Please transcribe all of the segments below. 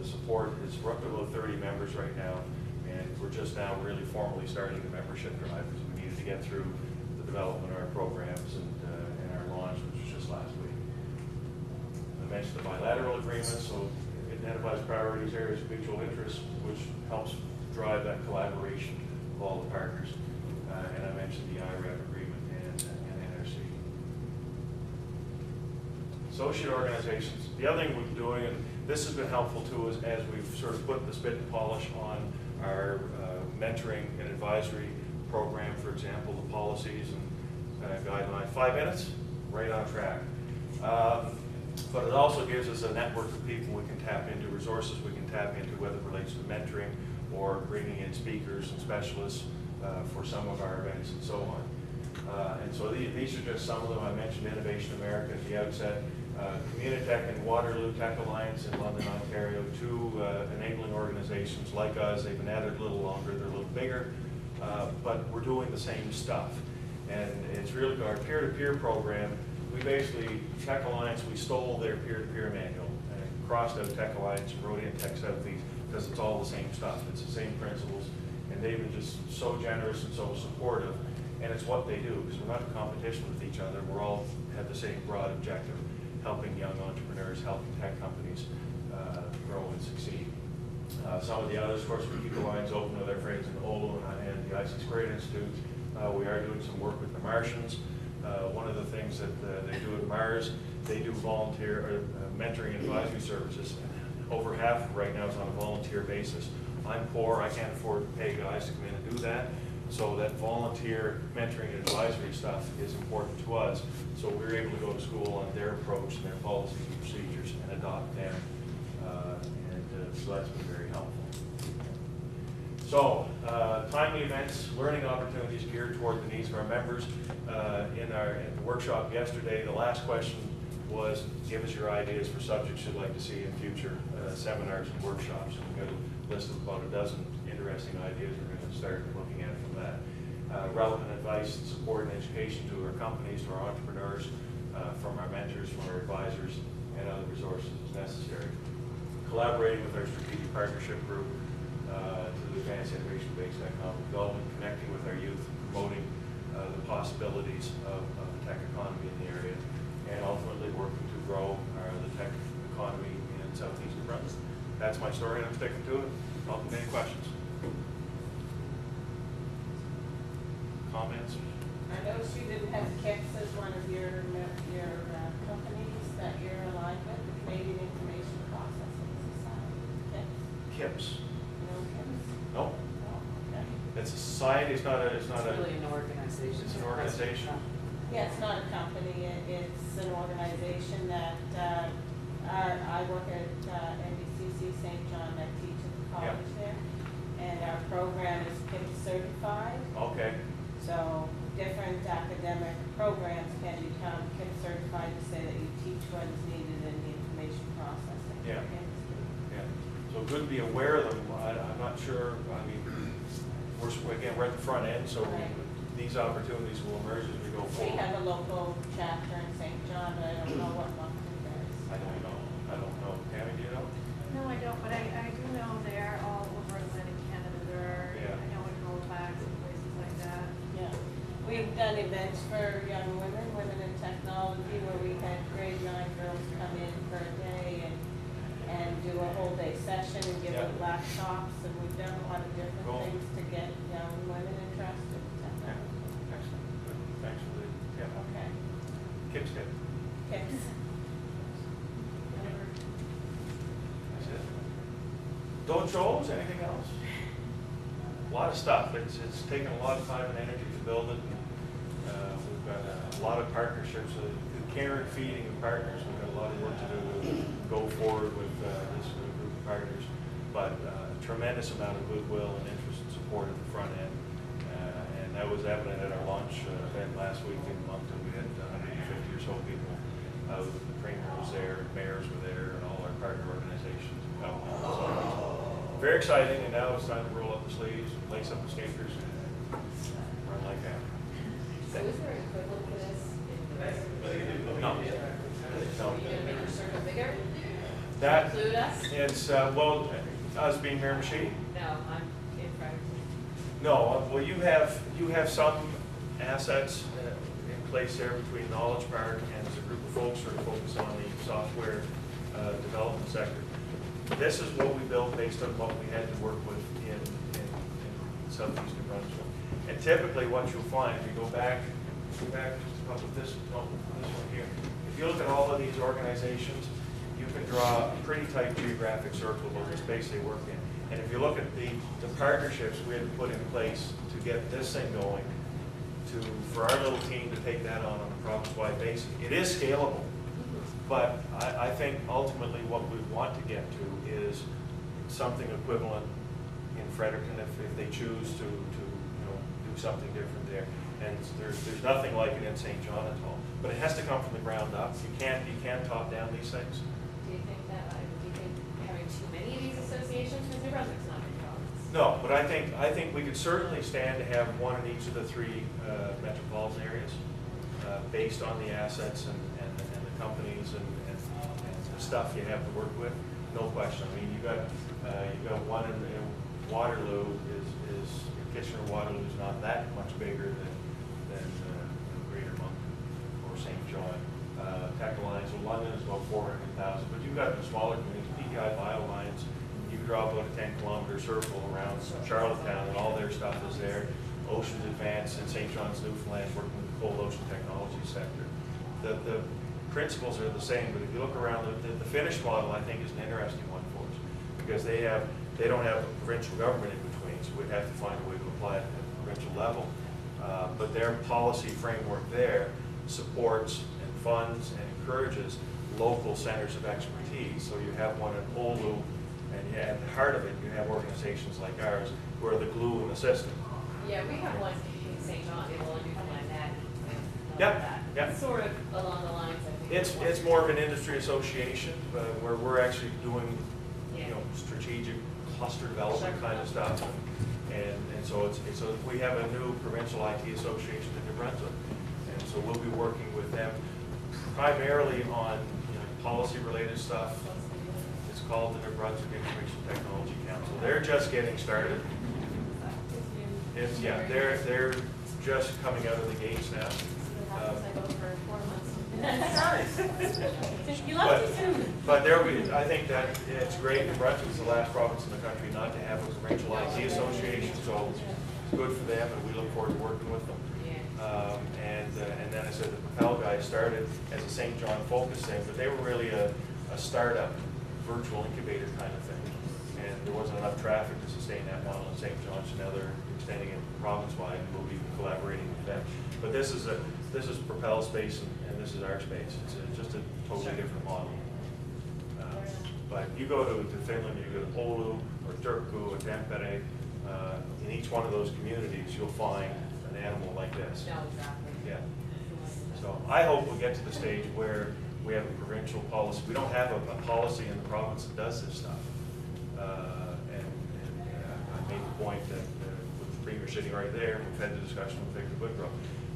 the support is we're up to about 30 members right now, and we're just now really formally starting the membership drive because we needed to get through the development of our programs and our launch, which was just last week. I mentioned the bilateral agreement, so it identifies priorities, areas of mutual interest, which helps drive that collaboration of all the partners. And I mentioned the IREP agreement and NRC. Associate organizations. The other thing we're doing, and this has been helpful to us as we've sort of put the spit and polish on our mentoring and advisory program, for example, the policies and guidelines. 5 minutes, right on track. But it also gives us a network of people we can tap into, resources we can tap into, whether it relates to mentoring or bringing in speakers and specialists for some of our events and so on. And so these are just some of them. I mentioned Innovation America at the outset. Communitech and Waterloo Tech Alliance in London, Ontario, two enabling organizations like us. They've been at it a little longer, they're a little bigger, but we're doing the same stuff. And it's really our peer-to-peer program. We basically, Tech Alliance, we stole their peer-to-peer manual and crossed out Tech Alliance and wrote in Tech Southeast because it's all the same stuff. It's the same principles. And they've been just so generous and so supportive. And it's what they do, because we're not in competition with each other. We're all have the same broad objective, helping young entrepreneurs, helping tech companies grow and succeed. Some of the others, of course, we keep the lines open with our friends in OLU and the IC2 Institute. We are doing some work with the Martians. One of the things that they do at Mars, they do volunteer mentoring and advisory services. Over half right now is on a volunteer basis. I'm poor, I can't afford to pay guys to come in and do that. So that volunteer mentoring and advisory stuff is important to us. So we're able to go to school on their approach and their policies and procedures and adopt them. So that's been very helpful. So timely events, learning opportunities geared toward the needs of our members. In the workshop yesterday, the last question was, give us your ideas for subjects you'd like to see in future seminars and workshops. And we've got a list of about a dozen interesting ideas we're going to start looking at from that. Relevant advice, support, and education to our companies, to our entrepreneurs, from our mentors, from our advisors, and other resources as necessary. Collaborating with our strategic partnership group to advance innovation-based economic development, connecting with our youth, promoting the possibilities of the tech economy in the area, and ultimately working to grow the tech economy in southeastern Brunswick. That's my story, and I'm sticking to it. Welcome to any questions. Comments? I noticed you didn't have KIPS as one of your companies that you're aligned with, the Canadian Information Processing Society. KIPS. You know KIPS? No. Oh, okay. It's a society. It's not a. It's really an organization. It's an organization. Yeah, it's not a company. It's an organization that I work at NBCC St. John. I teach at the college there, and our program is KIPS certified. Okay. So different academic programs can become KIPS certified to say that you teach what is needed in the information processing industry. Yeah. So good to be aware of them. I'm not sure. I mean, we're at the front end, so these opportunities will emerge as we go forward. We have a local chapter in St. John, but I don't know what Moncton does. I don't know. Tammy, do you know? No, I don't, but I do know they are all over Atlantic Canada. There are, I know in Halifax and places like that. Yeah. We've done events for young women, women in technology, where we had grade 9 girls come in for a day and do a whole day session and give them laptops, and we've done a lot of different things to get young women interested in technology. Excellent. Good. Thanks for the tip. Okay. KIPS tip. KIPS. That's it. Don't shows? Anything else? A lot of stuff. It's taken a lot of time and energy to build it. We've got a lot of partnerships. The care and feeding of partners. We've got a lot of work to do to go forward with this group of partners. But a tremendous amount of goodwill and interest and support at the front end. And that was evident at our launch event last week in Moncton. We had 150 or so people. The Premier was there, mayors were there, and all our partner organizations and companies. So very exciting, and now it's time to roll up the sleeves, lace up the sneakers, and run like that. So is there an equivalent for this in the rest of the No. Are you going to make your circle bigger? That include us? is, well, us being Mirror Machine? No, I'm in front. No, well, you have some assets in place there between Knowledge Park and there's a group of folks who are focused on the software development sector. This is what we built based on what we had to work with in southeast New Brunswick. And typically what you'll find, if you go back just up with this one here, if you look at all of these organizations, you can draw a pretty tight geographic circle of the space they work in. And if you look at the partnerships we had to put in place to get this thing going, for our little team to take that on a province-wide basis, it is scalable. But I think ultimately what we want to get to is something equivalent in Fredericton if they choose to do something different there. And there's nothing like it in St. John at all. But it has to come from the ground up. You can't top down these things. Do you think having too many of these associations, because New Brunswick's not in province? No, but I think we could certainly stand to have one in each of the three metropolitan areas based on the assets and the companies and the stuff you have to work with. No question. I mean, you got one in Waterloo is Kitchener-Waterloo is not that much bigger than Greater Moncton or St. John. Tech Alliance of London is about 400,000, but you've got the smaller communities, PEI Bio Alliance. You can draw about a 10-kilometer circle around Charlottetown, and all their stuff is there. Oceans Advance in St. John's, Newfoundland, working with the cold ocean technology sector. The principles are the same, but if you look around, the Finnish model, I think, is an interesting one for us because they don't have a provincial government in between, so we'd have to find a way to apply it at the provincial level. But their policy framework there supports and funds and encourages local centers of expertise. So you have one in Oulu, and at the heart of it, you have organizations like ours who are the glue in the system. Yeah, we have one in St. John, in Newfoundland, Yep. Sort of along the lines, I think. It's more of an industry association where we're actually doing strategic cluster development kind of stuff, and so we have a new provincial IT association in New Brunswick, and so we'll be working with them primarily on policy related stuff. It's called the New Brunswick Information Technology Council. They're just getting started. They're just coming out of the gates now. I go for 4 months. You love too soon. But I think that it's great. New Brunswick is the last province in the country not to have a provincial IT association, so it's good for them, and we look forward to working with them. And then I said the Propel guys started as a St. John focus thing, but they were really a startup, virtual incubator kind of thing. And there wasn't enough traffic to sustain that model in St. John, so now they're extending it province-wide, and we'll be collaborating with them. But this is Propel space, and this is our space. It's just a totally different model. But you go to Finland, you go to Oulu, or Turku, or Tampere, in each one of those communities, you'll find an animal like this. No, exactly. Yeah. So I hope we'll get to the stage where we have a provincial policy. We don't have a policy in the province that does this stuff. I made the point that with the Premier sitting right there, we've had the discussion with Victor Woodrow.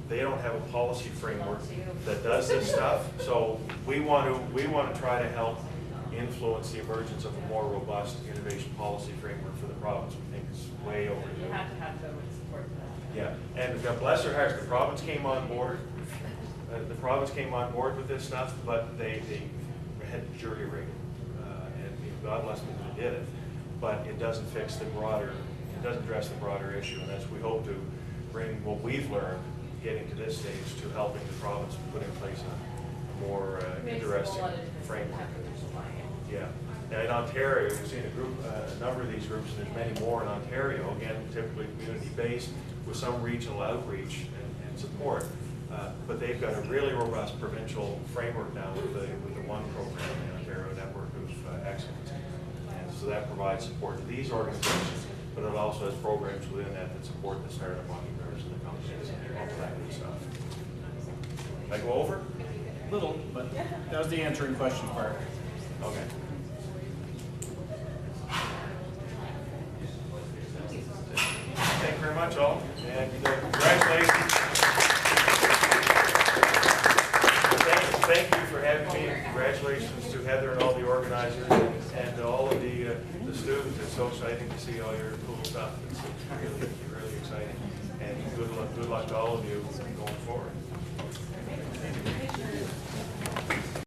They don't have a policy framework that does this stuff. So we want to try to help influence the emergence of a more robust innovation policy framework for the province. We think it's way overdue. You have to have government support for that. Yeah, and God bless their hearts, the province came on board. With this stuff, but they had jury rigged, and God bless them who did it. But it doesn't fix the broader, it doesn't address the broader issue, and that's we hope to bring what we've learned, getting to this stage, to helping the province put in place a more interesting framework. Yeah. Now in Ontario, we've seen a number of these groups, and there's many more in Ontario. Again, typically community-based with some regional outreach and support. But they've got a really robust provincial framework now with the ONE program, the Ontario Network of Excellence. And so that provides support to these organizations, but it also has programs within that support the startup entrepreneurs and the companies and all that good stuff. Did I go over? Little, but that was the answering question part. Okay. Thank you very much, all, and congratulations. Thank you for having me. Congratulations to Heather and all the organizers. organizers and all of the students. It's so exciting to see all your cool stuff. It's really exciting. And good luck to all of you going forward.